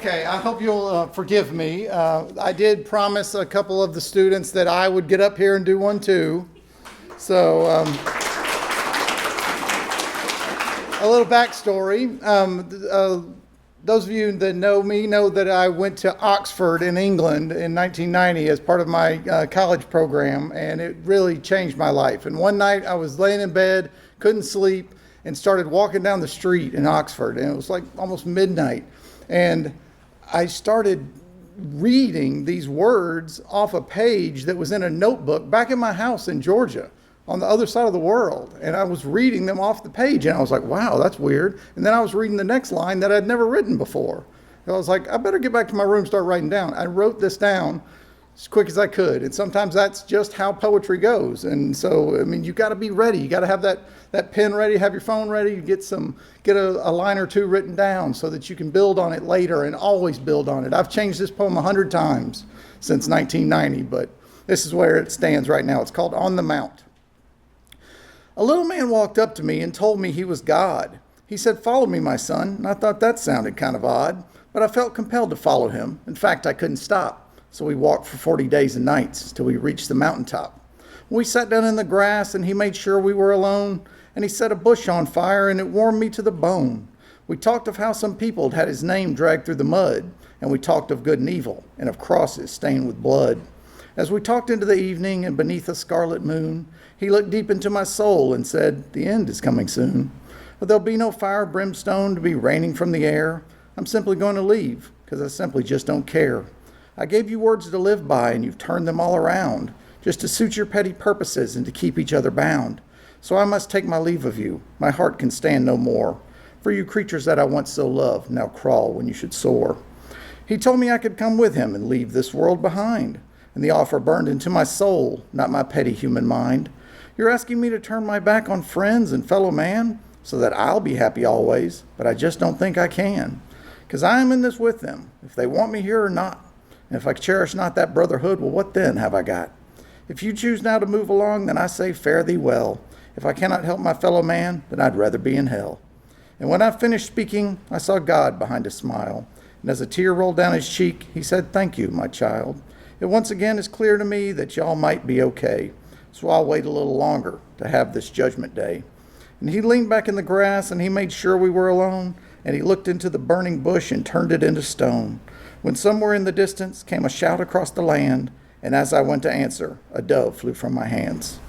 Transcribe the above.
Okay, I hope you'll forgive me. I did promise a couple of the students that I would get up here and do one too. So, a little backstory. Those of you that know me know that I went to Oxford in England in 1990 as part of my college program, and it really changed my life. And one night I was laying in bed, couldn't sleep, and started walking down the street in Oxford, and it was like almost midnight. And I started reading these words off a page that was in a notebook back in my house in Georgia on the other side of the world. And I was reading them off the page, and I was like, wow, that's weird. And then I was reading the next line that I'd never written before. And I was like, I better get back to my room and start writing down. I wrote this down as quick as I could. And sometimes that's just how poetry goes. And so, I mean, you got to be ready. You got to have that pen ready, have your phone ready, get a line or two written down so that you can build on it later and always build on it. I've changed this poem 100 times since 1990, but this is where it stands right now. It's called On the Mount. A little man walked up to me and told me he was God. He said, "Follow me, my son." And I thought that sounded kind of odd, but I felt compelled to follow him. In fact, I couldn't stop. So we walked for 40 days and nights till we reached the mountaintop. We sat down in the grass and he made sure we were alone, and he set a bush on fire and it warmed me to the bone. We talked of how some people had his name dragged through the mud, and we talked of good and evil and of crosses stained with blood. As we talked into the evening and beneath a scarlet moon, he looked deep into my soul and said, "The end is coming soon. But there'll be no fire brimstone to be raining from the air. I'm simply going to leave because I simply just don't care. I gave you words to live by, and you've turned them all around, just to suit your petty purposes and to keep each other bound. So I must take my leave of you. My heart can stand no more. For you creatures that I once so loved, now crawl when you should soar." He told me I could come with him and leave this world behind, and the offer burned into my soul, not my petty human mind. You're asking me to turn my back on friends and fellow man, so that I'll be happy always, but I just don't think I can. 'Cause I am in this with them, if they want me here or not. And if I cherish not that brotherhood, well, what then have I got? If you choose now to move along, then I say fare thee well. If I cannot help my fellow man, then I'd rather be in hell. And when I finished speaking, I saw God behind a smile. And as a tear rolled down his cheek, he said, "Thank you, my child. It once again is clear to me that y'all might be okay. So I'll wait a little longer to have this judgment day." And he leaned back in the grass and he made sure we were alone. And he looked into the burning bush and turned it into stone. When somewhere in the distance came a shout across the land, and as I went to answer, a dove flew from my hands.